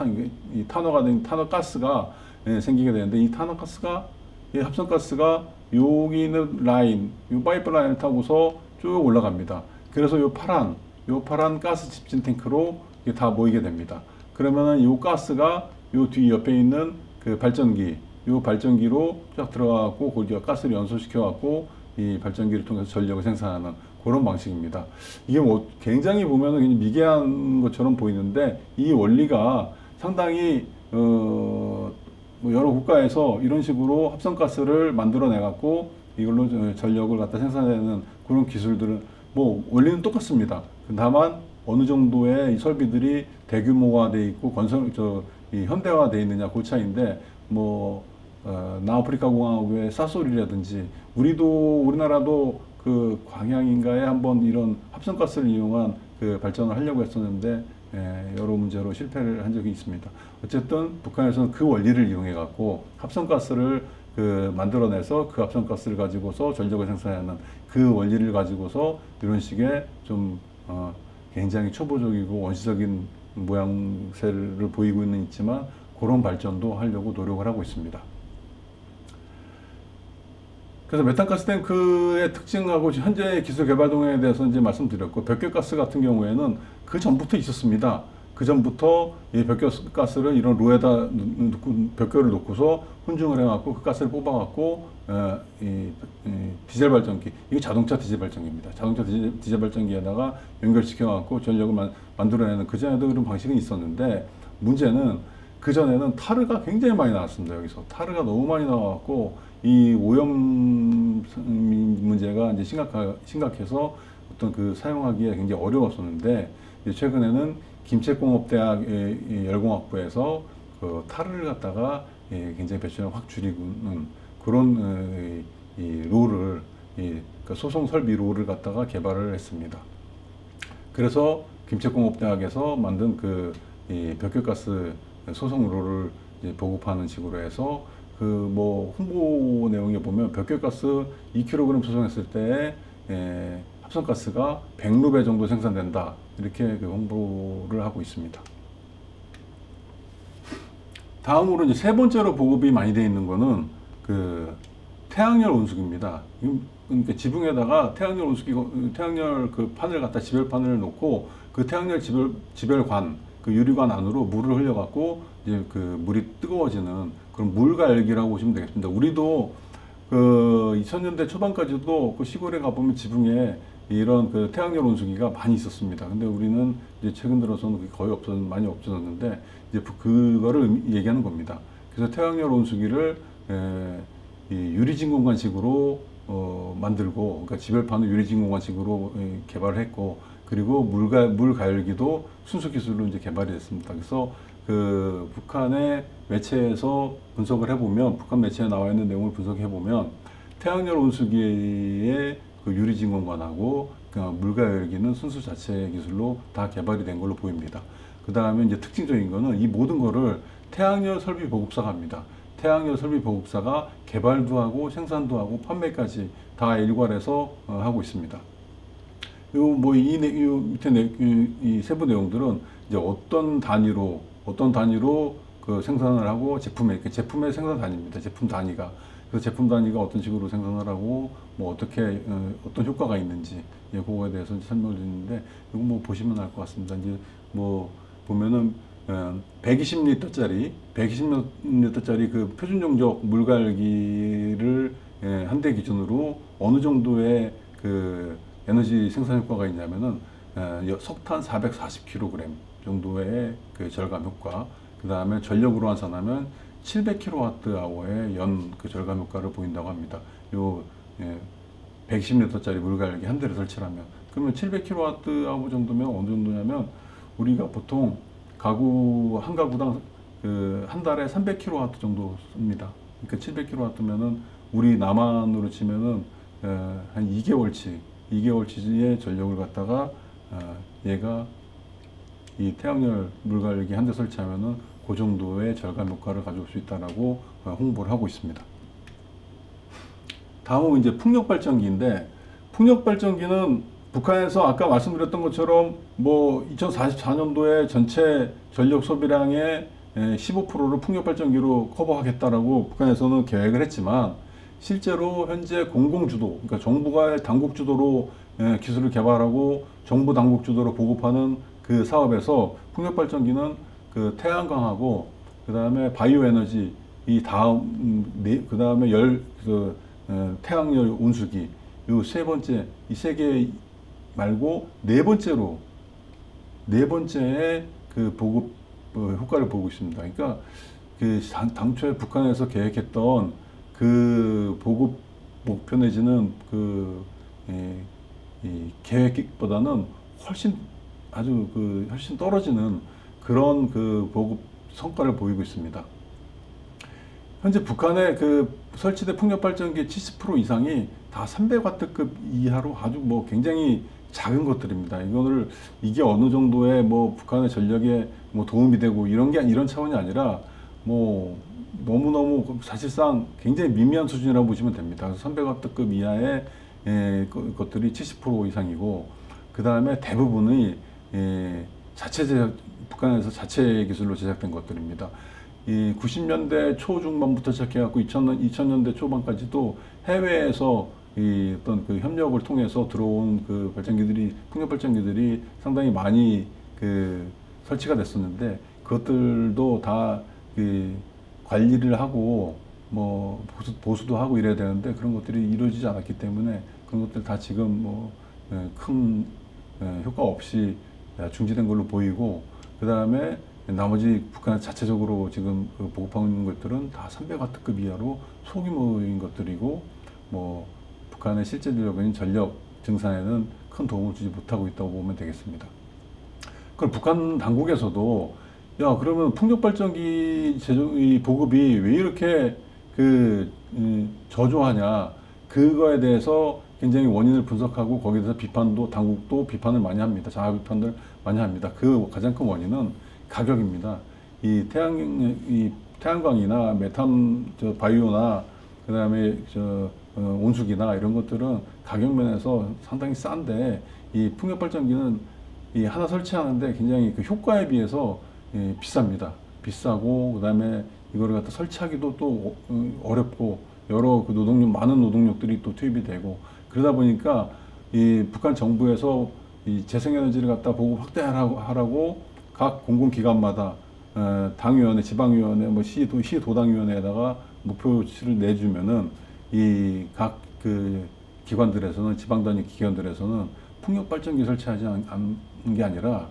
A: 이 탄화가 된 탄화 가스가 생기게 되는데 이 탄화 가스가 이 합성 가스가 여기 있는 라인, 이 파이프 라인을 타고서 쭉 올라갑니다. 그래서 요 파란 가스 집진 탱크로 이게 다 모이게 됩니다. 그러면은 요 가스가 요 뒤 옆에 있는 그 발전기, 요 발전기로 쫙 들어가고 거기가 가스를 연소시켜 갖고 이 발전기를 통해서 전력을 생산하는 그런 방식입니다. 이게 뭐 굉장히 보면은 미개한 것처럼 보이는데 이 원리가 상당히 뭐 여러 국가에서 이런 식으로 합성가스를 만들어내 갖고 이걸로 전력을 갖다 생산하는 그런 기술들은 뭐 원리는 똑같습니다. 다만 어느 정도의 이 설비들이 대규모화 돼 있고 이 현대화돼 있느냐 그 차이인데 뭐 남아프리카 공화국의 사솔이라든지 우리나라도 그 광양인가에 한번 이런 합성가스를 이용한 그 발전을 하려고 했었는데 여러 문제로 실패를 한 적이 있습니다. 어쨌든 북한에서는 그 원리를 이용해 갖고 합성가스를 만들어내서 그 합성가스를 가지고서 전력을 생산하는 그 원리를 가지고서 이런 식의 좀 굉장히 초보적이고 원시적인 모양새를 보이고 있지만 그런 발전도 하려고 노력을 하고 있습니다. 그래서 메탄가스 탱크의 특징하고 현재 기술 개발 동향에 대해서 이제 말씀드렸고, 벽결가스 같은 경우에는 그 전부터 있었습니다. 그 전부터 이 벽결가스를 이런 로에다 벽결을 놓고서 훈증을 해갖고 그 가스를 뽑아갖고 이 디젤 발전기, 이게 자동차 디젤 발전기입니다. 자동차 디젤 발전기에다가 연결시켜갖고 전력을 만들어내는 그 전에도 그런 방식은 있었는데, 문제는 그 전에는 타르가 굉장히 많이 나왔습니다. 여기서 타르가 너무 많이 나와갖고 이 오염 문제가 이제 심각해서 어떤 그 사용하기에 굉장히 어려웠었는데, 최근에는 김책공업대학 열공학부에서 그 타르를 갖다가 굉장히 배출을 확 줄이는 그런 이 롤을 그 소송 설비 롤을 갖다가 개발을 했습니다. 그래서 김책공업대학에서 만든 이 벽결가스 소송 롤을 이제 보급하는 식으로 해서 그 뭐 홍보 내용에 보면 벽결가스 2kg 소송했을 때 합성가스가 100루베 정도 생산된다, 이렇게 그 홍보를 하고 있습니다. 다음으로 이제 세 번째로 보급이 많이 되어 있는 거는 그 태양열 온수기입니다. 그러니까 지붕에다가 태양열 그 판을 갖다 지별판을 놓고 그 태양열 지별관, 그 유리관 안으로 물을 흘려갖고 이제 그 물이 뜨거워지는 그런 물갈기라고 보시면 되겠습니다. 우리도 그 2000년대 초반까지도 그 시골에 가보면 지붕에 이런 그 태양열 온수기가 많이 있었습니다. 근데 우리는 이제 최근 들어서는 거의 많이 없어졌는데, 이제 그거를 얘기하는 겁니다. 그래서 태양열 온수기를 이 유리진공관식으로 만들고, 그러니까 지별판을 유리진공관식으로 개발을 했고, 그리고 물 가열기도 순수 기술로 이제 개발이 됐습니다. 그래서 그 북한의 매체에서 분석을 해보면, 북한 매체에 나와 있는 내용을 분석해 보면, 태양열 온수기의 그 유리진공관하고 그 물가열기는 순수 자체 기술로 다 개발이 된 걸로 보입니다. 그 다음에 이제 특징적인 거는 이 모든 거를 태양열 설비 보급사가 합니다. 태양열 설비 보급사가 개발도 하고 생산도 하고 판매까지 다 일괄해서 하고 있습니다. 이 밑에 이 세부 내용들은 이제 어떤 단위로 그 생산을 하고 제품의 생산 단위입니다. 제품 단위가. 그래서 제품 단위가 어떤 식으로 생산을 하고 뭐 어떻게 어떤 효과가 있는지 그거에 대해서 설명을 드리는데, 이거 뭐 보시면 알 것 같습니다. 이제 뭐 보면은 120리터짜리 그 표준 용적 물갈기를 한 대 기준으로 어느 정도의 그 에너지 생산 효과가 있냐면은 석탄 440kg 정도의 그 절감 효과, 그 다음에 전력으로 환산하면 700kWh의 연 그 절감 효과를 보인다고 합니다. 120리터짜리 물갈기 한 대를 설치하면, 그러면 700kW 정도면 어느 정도냐면, 우리가 보통 한 가구당 한 달에 300kW 정도 씁니다. 그러니까 700kW면은 우리 남한으로 치면은 한 2개월치의 전력을 갖다가 얘가 이 태양열 물갈기 한 대 설치하면은 그 정도의 절감 효과를 가져올 수 있다라고 홍보를 하고 있습니다. 다음은 이제 풍력발전기인데, 풍력발전기는 북한에서 아까 말씀드렸던 것처럼 뭐 2044년도에 전체 전력 소비량의 15%를 풍력발전기로 커버하겠다라고 북한에서는 계획을 했지만, 실제로 현재 공공주도, 그러니까 정부가 당국 주도로 기술을 개발하고 정부 당국 주도로 보급하는 그 사업에서 풍력발전기는 그 태양광하고 그 다음에 바이오 에너지 그 다음에 태양열 온수기, 이 세 번째, 이 세 개 말고 네 번째의 그 보급 효과를 보고 있습니다. 그러니까 그 당초에 북한에서 계획했던 그 보급 목표 내지는 이 계획보다는 훨씬 아주 훨씬 떨어지는 그런 보급 성과를 보이고 있습니다. 현재 북한의 설치된 풍력 발전기 70% 이상이 다 300W급 이하로 아주 굉장히 작은 것들입니다. 이게 어느 정도의 북한의 전력에 도움이 되고 이런 차원이 아니라 너무너무 사실상 굉장히 미미한 수준이라고 보시면 됩니다. 그래서 300W급 이하의 것들이 70% 이상이고, 그 다음에 대부분이 북한에서 자체 기술로 제작된 것들입니다. 이 90년대 초중반부터 시작해갖고 2000년대 초반까지도 해외에서 어떤 협력을 통해서 들어온 풍력 발전기들이 상당히 많이 설치가 됐었는데, 그것들도 다 관리를 하고 보수도 하고 이래야 되는데 그런 것들이 이루어지지 않았기 때문에 그런 것들 다 지금 큰 효과 없이 중지된 걸로 보이고, 그 다음에 나머지 북한 자체적으로 지금 보급하고 있는 것들은 다 300W급 이하로 소규모인 것들이고, 북한의 실제적인 전력 증산에는 큰 도움을 주지 못하고 있다고 보면 되겠습니다. 그럼 북한 당국에서도 그러면 풍력발전기 보급이 왜 이렇게 저조하냐, 그거에 대해서 굉장히 원인을 분석하고 거기에 대해서 당국도 비판을 많이 합니다. 자아 비판을 많이 합니다. 가장 큰 원인은 가격입니다. 이 태양광이나 메탄 바이오나 그다음에 온수기나 이런 것들은 가격 면에서 상당히 싼데, 이 풍력 발전기는 하나 설치하는데 굉장히 효과에 비해서 비쌉니다. 비싸고, 그다음에 이거를 갖다 설치하기도 또 어렵고, 여러 많은 노동력들이 또 투입이 되고, 그러다 보니까 이 북한 정부에서 이 재생에너지를 갖다 보급 확대하라고 각 공공기관마다 당위원회, 지방위원회, 시도당위원회에다가 목표치를 내주면은 이 각 기관들에서는, 지방단위 기관들에서는 풍력 발전기 설치하지 않는 게 아니라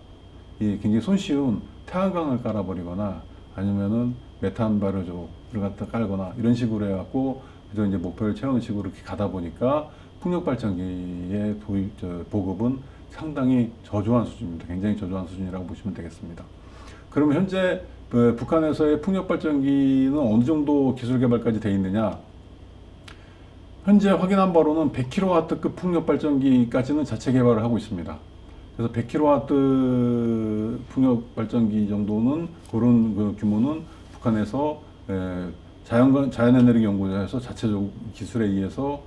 A: 굉장히 손쉬운 태양광을 깔아버리거나 아니면은 메탄 발효조를 갖다 깔거나 이런 식으로 해갖고 그래서 이제 목표를 채우는 식으로 이렇게 가다 보니까 풍력 발전기의 보급은 상당히 저조한 수준입니다. 굉장히 저조한 수준이라고 보시면 되겠습니다. 그러면 현재 북한에서의 풍력 발전기는 어느 정도 기술 개발까지 되어 있느냐? 현재 확인한 바로는 100kW급 풍력 발전기까지는 자체 개발을 하고 있습니다. 그래서 100kW 풍력 발전기 정도는, 그런 규모는 북한에서 자연에너지 연구소에서 자체적 기술에 의해서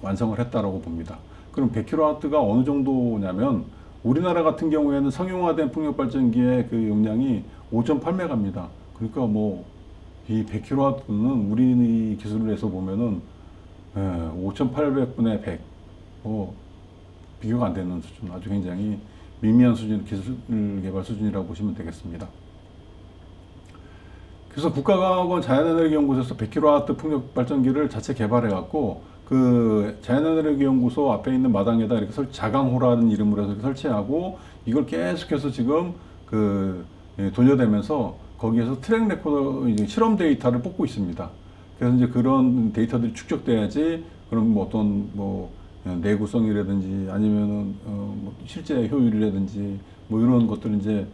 A: 완성을 했다라고 봅니다. 그럼 100kW가 어느 정도냐면, 우리나라 같은 경우에는 상용화된 풍력 발전기의 용량이 5.8메가입니다. 그러니까 이 100kW는 우리 기술을 해서 보면은 5,800분의 100, 비교가 안 되는 수준, 아주 굉장히 미미한 수준, 기술 개발 수준이라고 보시면 되겠습니다. 그래서 국가과학원 자연에너지연구소에서 100kW 풍력 발전기를 자체 개발해갖고 자연에너지연구소 앞에 있는 마당에다 이렇게 자강호라는 이름으로 해서 설치하고, 이걸 계속해서 지금 돌려대면서 거기에서 트랙 레코더 실험 데이터를 뽑고 있습니다. 그래서 이제 그런 데이터들이 축적돼야지, 그럼 어떤 내구성이라든지 아니면은 실제 효율이라든지 이런 것들을 이제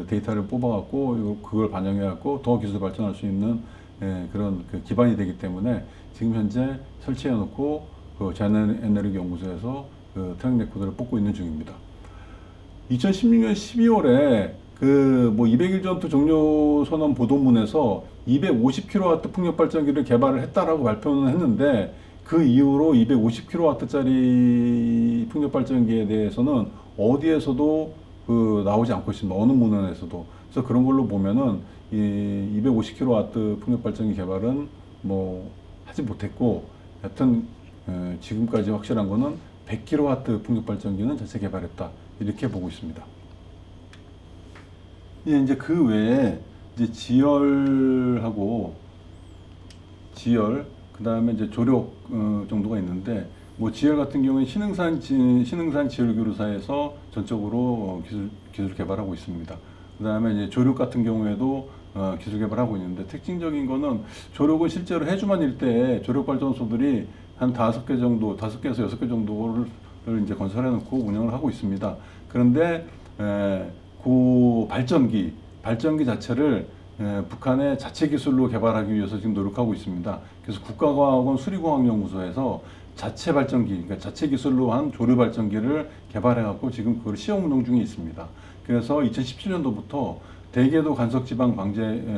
A: 데이터를 뽑아갖고 그걸 반영해갖고 더 기술 발전할 수 있는 그런 기반이 되기 때문에 지금 현재 설치해놓고 자연에너지 연구소에서 트랙 레코더를 뽑고 있는 중입니다. 2016년 12월에 200일 전투 종료 선언 보도문에서 250kW 풍력 발전기를 개발을 했다라고 발표는 했는데, 그 이후로 250kW짜리 풍력 발전기에 대해서는 어디에서도 나오지 않고 있습니다. 어느 문헌에서도. 그래서 그런 걸로 보면은 이 250kW 풍력 발전기 개발은 하지 못했고, 여튼 지금까지 확실한 거는 100kW 풍력 발전기는 자체 개발했다, 이렇게 보고 있습니다. 이제 그 외에 이제 지열, 그 다음에 이제 조력 정도가 있는데, 지열 같은 경우는 신흥산 지열교류사에서 전적으로 기술 개발하고 있습니다. 그 다음에 이제 조력 같은 경우에도 기술 개발하고 있는데, 특징적인 거는 조력은 실제로 해주만 일대에 조력 발전소들이 한 5개 정도, 5개에서 6개 정도를 이제 건설해 놓고 운영을 하고 있습니다. 그런데 그 발전기 자체를 북한의 자체 기술로 개발하기 위해서 지금 노력하고 있습니다. 그래서 국가과학원 수리공학연구소에서 자체 발전기, 그러니까 자체 기술로 한 조류 발전기를 개발해갖고 지금 그걸 시험 운용 중에 있습니다. 그래서 2017년도부터 대계도 간석지방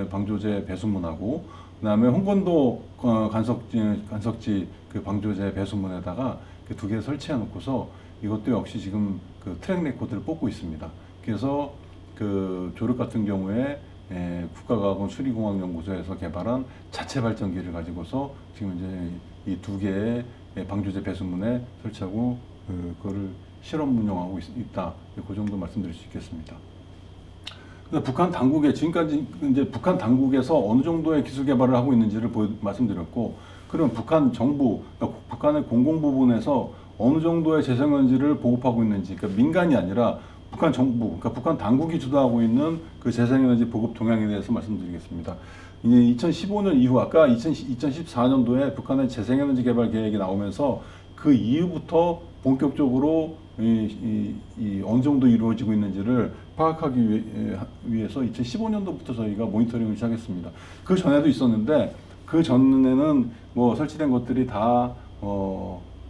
A: 방조제 배수문하고, 그다음에 홍건도 간석지 그 방조제 배수문에다가 그 두 개 설치해 놓고서 이것도 역시 지금 그 트랙 레코드를 뽑고 있습니다. 그래서 그 조력 같은 경우에 국가과학원 수리공학연구소에서 개발한 자체 발전기를 가지고서 지금 이제 이 두 개의 방조제 배수문에 설치하고 그거를 실험 운영하고 있다. 그 정도 말씀드릴 수 있겠습니다. 북한 당국에 지금까지 이제 북한 당국에서 어느 정도의 기술 개발을 하고 있는지를 말씀드렸고, 그럼 북한 정부, 그러니까 북한의 공공 부분에서 어느 정도의 재생에너지를 보급하고 있는지, 그러니까 민간이 아니라 북한 정부, 그러니까 북한 당국이 주도하고 있는 그 재생에너지 보급 동향에 대해서 말씀드리겠습니다. 이제 2015년 이후, 아까 2014년도에 북한의 재생에너지 개발 계획이 나오면서 그 이후부터 본격적으로 어느 정도 이루어지고 있는지를 파악하기 위해서 2015년도부터 저희가 모니터링을 시작했습니다. 그 전에도 있었는데, 그 전에는 뭐 설치된 것들이 다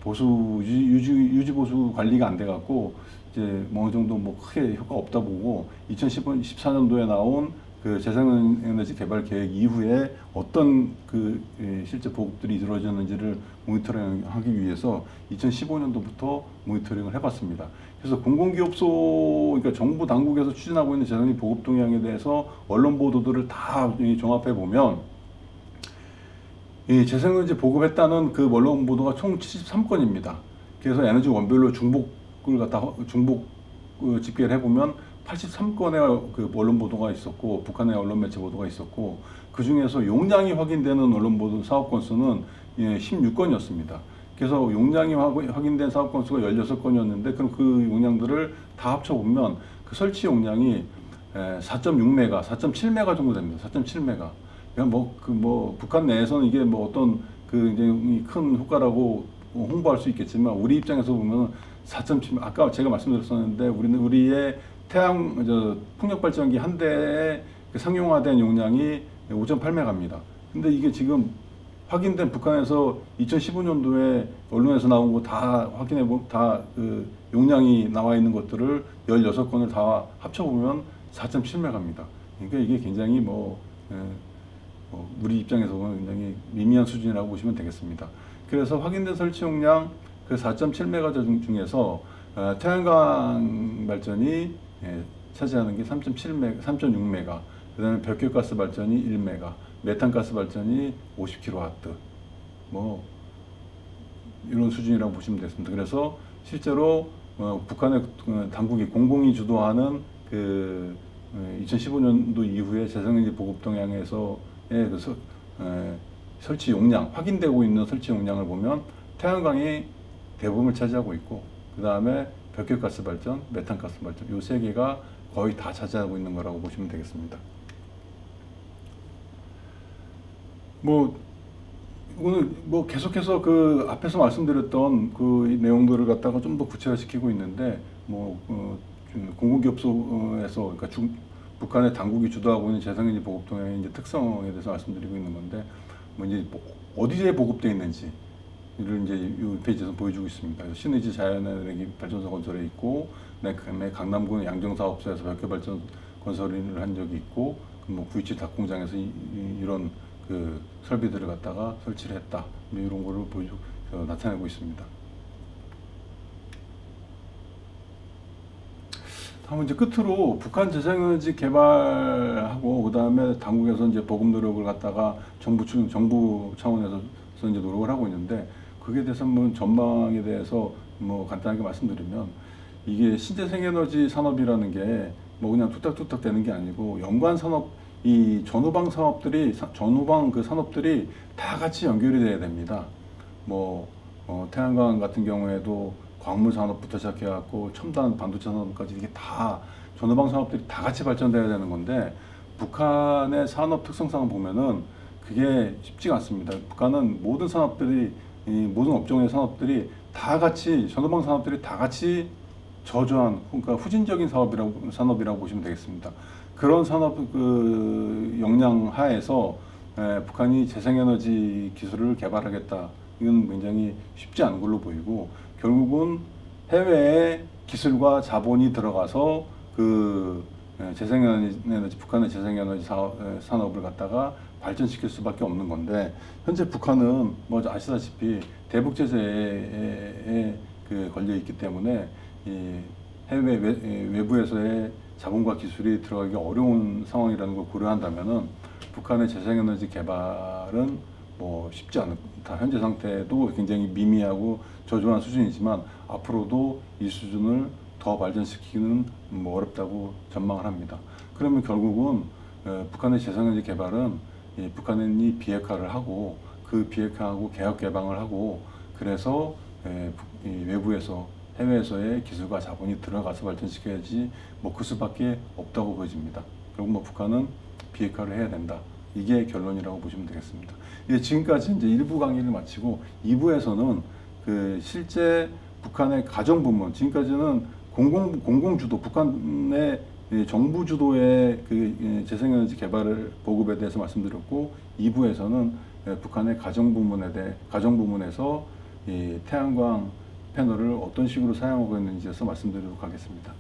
A: 유지 보수 관리가 안 돼갖고 이제 뭐 어느 정도 뭐 크게 효과가 없다 보고, 2014년도에 나온 그 재생에너지 개발 계획 이후에 어떤 그 실제 보급들이 이루어졌는지를 모니터링하기 위해서 2015년도부터 모니터링을 해봤습니다. 그래서 공공기업소, 그러니까 정부 당국에서 추진하고 있는 재생에너지 보급 동향에 대해서 언론 보도들을 다 종합해 보면, 이 재생에너지 보급했다는 그 언론 보도가 총 73건입니다. 그래서 에너지 원별로 중복 집계를 해보면 83건의 그 언론 보도가 있었고, 북한의 언론 매체 보도가 있었고, 그 중에서 용량이 확인되는 언론 보도 사업 건수는 16건이었습니다. 그래서 용량이 확인된 사업 건수가 16건이었는데, 그럼 그 용량들을 다 합쳐보면 그 설치 용량이 4.6메가, 4.7메가 정도 됩니다. 4.7메가. 그러니까 북한 내에서는 이게 뭐 어떤 그 굉장히 큰 효과라고 홍보할 수 있겠지만, 우리 입장에서 보면 4.7, 아까 제가 말씀드렸었는데, 우리의 풍력 발전기 한 대에 상용화된 용량이 5.8메가입니다. 근데 이게 지금 확인된 북한에서 2015년도에 언론에서 나온 거 다 그 용량이 나와 있는 것들을 16건을 다 합쳐보면 4.7메가입니다. 그러니까 이게 굉장히 우리 입장에서 보면 굉장히 미미한 수준이라고 보시면 되겠습니다. 그래서 확인된 설치 용량 그 4.7메가 중에서 태양광 발전이 차지하는 게 3.6메가, 그 다음에 벽계가스 발전이 1메가, 메탄가스 발전이 50kW, 뭐 이런 수준이라고 보시면 되겠습니다. 그래서 실제로 북한의 당국이 공공이 주도하는 그 2015년도 이후에 재생에너지 보급 동향에서의 설치 용량, 확인되고 있는 설치 용량을 보면 태양광이 대부분을 차지하고 있고, 그 다음에 벽계가스 발전, 메탄가스 발전, 이 세 개가 거의 다 차지하고 있는 거라고 보시면 되겠습니다. 오늘 계속해서 그 앞에서 말씀드렸던 그 내용들을 갖다가 좀 더 구체화시키고 있는데, 공공기업소에서, 그러니까 북한의 당국이 주도하고 있는 재생에너지 보급 동향의 이제 특성에 대해서 말씀드리고 있는 건데, 어디에 보급되어 있는지 이를 이제 이 페이지에서 보여주고 있습니다. 그래서 신의지 자연에너지 발전소 건설에 있고, 그다음에 강남군 양정사업소에서 벽계 발전 건설을 한 적이 있고, 927 닭공장에서 이런 그 설비들을 갖다가 설치를 했다, 이런 거를 나타내고 있습니다. 다음은 이제 끝으로 북한 재생에너지 개발하고, 그 다음에 당국에서 이제 보급 노력을 갖다가 정부 차원에서 이제 노력을 하고 있는데, 그게 대해서 한번 전망에 대해서 간단하게 말씀드리면, 이게 신재생에너지 산업이라는 게 그냥 뚝딱뚝딱 되는 게 아니고, 연관 산업, 이 전후방 그 산업들이 다 같이 연결이 돼야 됩니다. 태양광 같은 경우에도 광물 산업부터 시작해갖고 첨단 반도체 산업까지 이게 다 전후방 산업들이 다 같이 발전돼야 되는 건데, 북한의 산업 특성상을 보면은 그게 쉽지가 않습니다. 북한은 모든 산업들이, 모든 업종의 산업들이 다 같이, 전후방 산업들이 다 같이 저조한, 그러니까 후진적인 산업이라고 보시면 되겠습니다. 그런 산업 그 역량 하에서 북한이 재생에너지 기술을 개발하겠다. 이건 굉장히 쉽지 않은 걸로 보이고, 결국은 해외에 기술과 자본이 들어가서 그 재생에너지, 북한의 재생에너지 산업을 갖다가 발전시킬 수밖에 없는 건데, 현재 북한은 뭐 아시다시피 대북 제재에 그 걸려 있기 때문에 이 해외 외부에서의 자본과 기술이 들어가기 어려운 상황이라는 걸 고려한다면은 북한의 재생에너지 개발은 뭐 쉽지 않다. 현재 상태도 굉장히 미미하고 저조한 수준이지만 앞으로도 이 수준을 더 발전시키기는 뭐 어렵다고 전망을 합니다. 그러면 결국은 북한의 재생에너지 개발은 북한이 비핵화를 하고, 그 비핵화하고 개혁 개방을 하고, 그래서 외부에서 해외에서의 기술과 자본이 들어가서 발전시켜야지 뭐 그 수밖에 없다고 보여집니다. 결국 뭐 북한은 비핵화를 해야 된다. 이게 결론이라고 보시면 되겠습니다. 지금까지 이제 1부 강의를 마치고 2부에서는 그 실제 북한의 가정 부문, 지금까지는 공공주도, 북한의 정부 주도의 그 재생에너지 개발 보급에 대해서 말씀드렸고, 2부에서는 북한의 가정 부문에서 이 태양광 패널을 어떤 식으로 사용하고 있는지에서 말씀드리도록 하겠습니다.